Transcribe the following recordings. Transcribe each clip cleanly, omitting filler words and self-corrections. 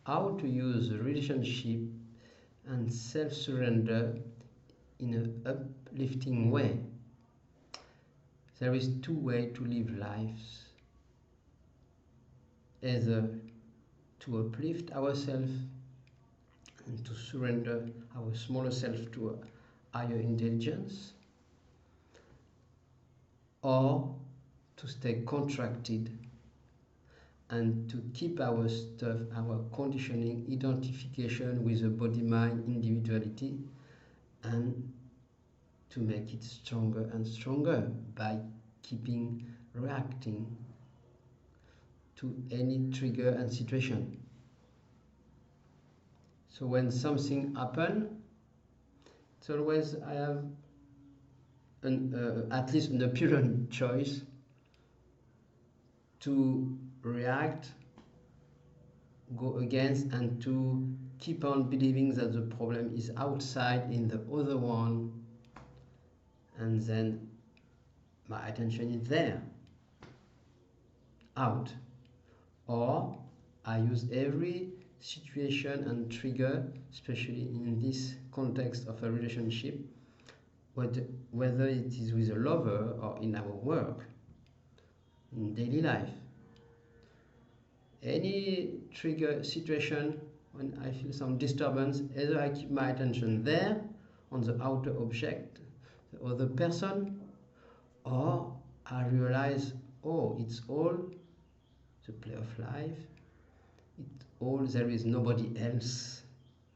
how to use relationship and self-surrender in an uplifting way. There is two ways to live lives. Either to uplift ourselves and to surrender our smaller self to a higher intelligence, or to stay contracted and to keep our stuff, our conditioning, identification with the body-mind individuality, and to make it stronger and stronger by keeping reacting to any trigger and situation. So when something happens, it's always I have at least an apparent choice to react, go against, and to keep on believing that the problem is outside in the other one, and then my attention is there, out. Or I use every situation and trigger, especially in this context of a relationship, whether it is with a lover or in our work, in daily life. Any trigger situation, when I feel some disturbance, either I keep my attention there on the outer object, the other person, or I realize, oh, it's all the play of life. It's all, there is nobody else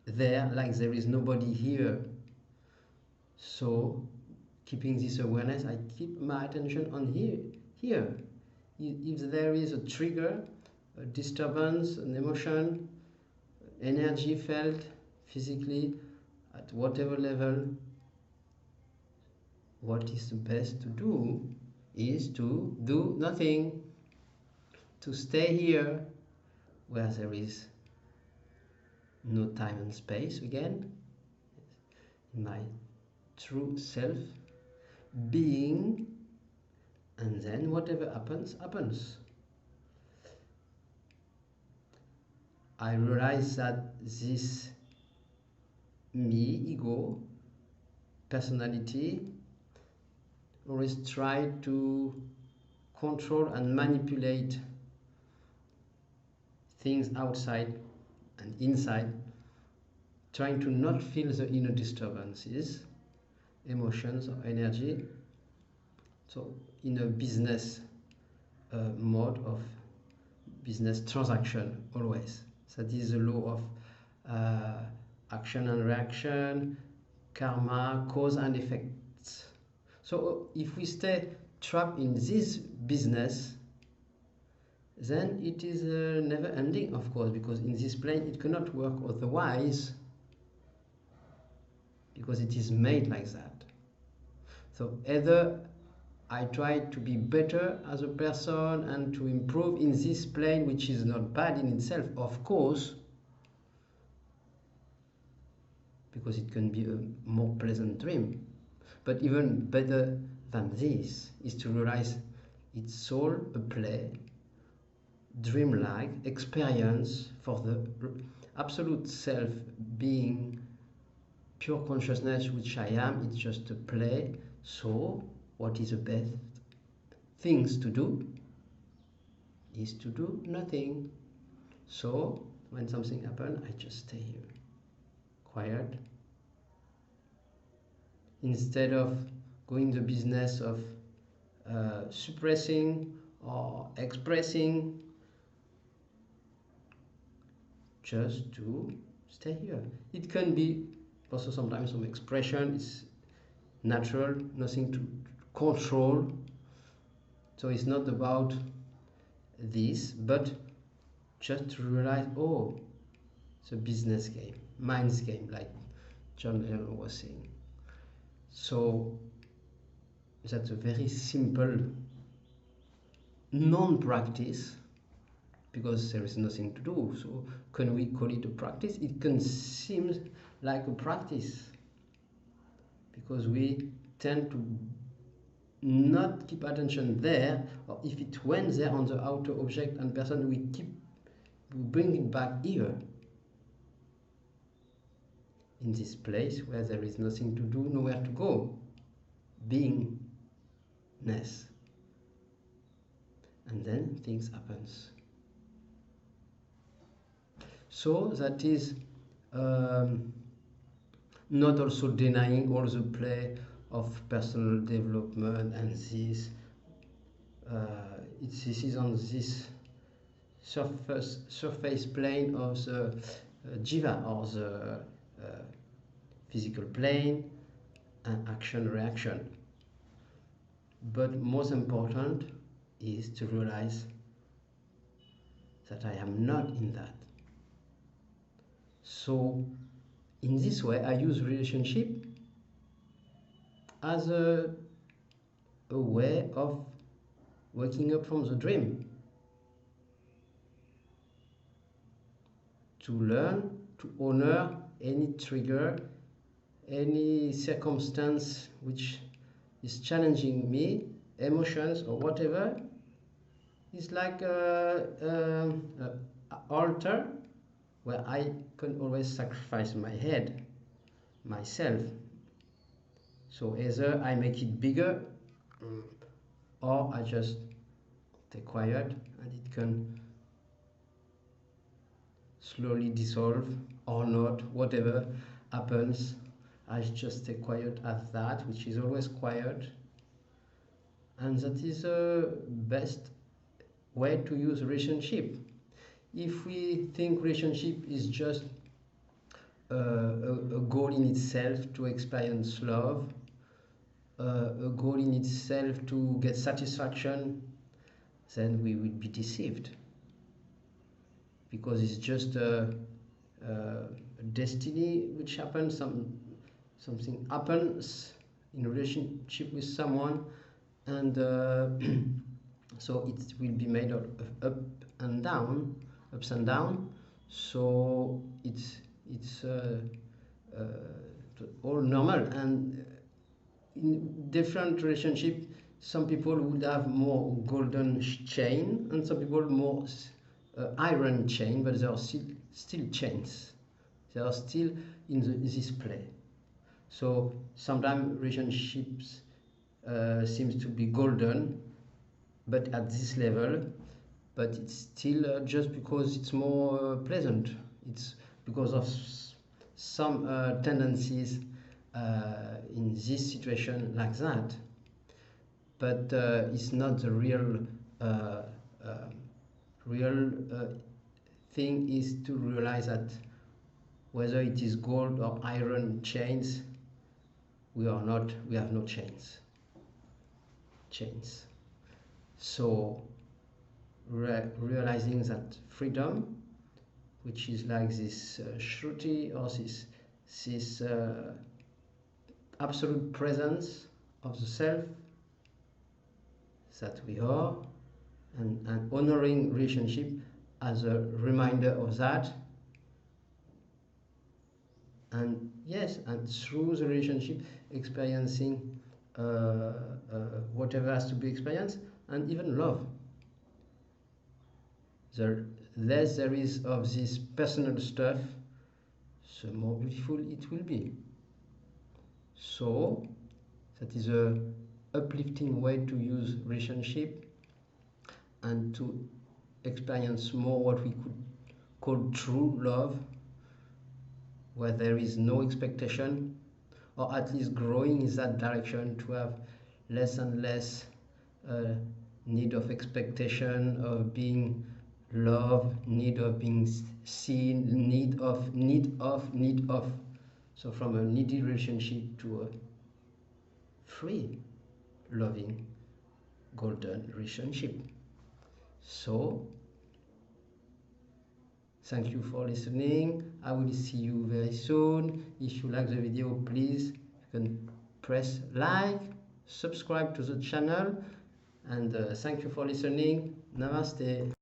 there, like there is nobody here. So keeping this awareness, I keep my attention on here. If there is a trigger, a disturbance, an emotion, energy felt physically at whatever level, what is the best to do is to do nothing, to stay here where there is no time and space again, in my true self, being, and then whatever happens, happens. I realize that this me, ego, personality, always try to control and manipulate things outside and inside, trying to not feel the inner disturbances, emotions or energy. So in a business mode of business transaction always. That is the law of action and reaction, karma, cause and effects. So if we stay trapped in this business, then it is never ending, of course, because in this plane it cannot work otherwise, because it is made like that. So either I try to be better as a person and to improve in this plane, which is not bad in itself, of course, because it can be a more pleasant dream. But even better than this is to realize it's all a play, dreamlike experience for the absolute self being pure consciousness, which I am. It's just a play. So what is the best things to do is to do nothing. So when something happens, I just stay here, quiet, instead of going the business of suppressing or expressing, just to stay here. It can be also sometimes some expression, it's natural, nothing to control. So it's not about this, but just to realize, oh, it's a business game, mind's game, like John Lennon was saying. So that's a very simple non-practice, because there is nothing to do. So can we call it a practice? It can seem like a practice, because we tend to not keep attention there, or if it went there on the outer object and person, we bring it back here. in this place where there is nothing to do, nowhere to go. Beingness. And then things happens. So that is not also denying all the play of personal development and this. This is on this surface plane of the jiva, or the physical plane, and action reaction. But most important is to realize that I am not in that. So in this way I use relationship as a way of waking up from the dream, to learn to honor any trigger, any circumstance which is challenging me, emotions or whatever. It's like an altar where I can always sacrifice my head, myself. So either I make it bigger, or I just stay quiet and it can slowly dissolve or not, whatever happens. I just stay quiet at that, which is always quiet. And that is the best way to use relationship. If we think relationship is just a goal in itself to experience love, a goal in itself to get satisfaction, then we will be deceived, because it's just a destiny which happens. Something happens in relationship with someone, and so it will be made of ups and down. So it's all normal. And in different relationship, some people would have more golden chain, and some people more iron chain, but they are still chains. They are still in this play. So sometimes relationships seems to be golden, but at this level, but it's still just because it's more pleasant. It's because of some tendencies in this situation like that. But it's not the real thing is to realize that whether it is gold or iron chains, we have no chains. So realizing that freedom, which is like this shruti, or this absolute presence of the self that we are, and honoring relationship as a reminder of that. And yes, and through the relationship experiencing whatever has to be experienced, and even love. The less there is of this personal stuff, the more beautiful it will be. So that is a uplifting way to use relationship, and to experience more what we could call true love, where there is no expectation, or at least growing in that direction, to have less and less need of expectation, of being loved, need of being seen, need of. So from a needy relationship to a free, loving, golden relationship. So thank you for listening. I will see you very soon. If you like the video, please, you can press like, subscribe to the channel, and thank you for listening. Namaste.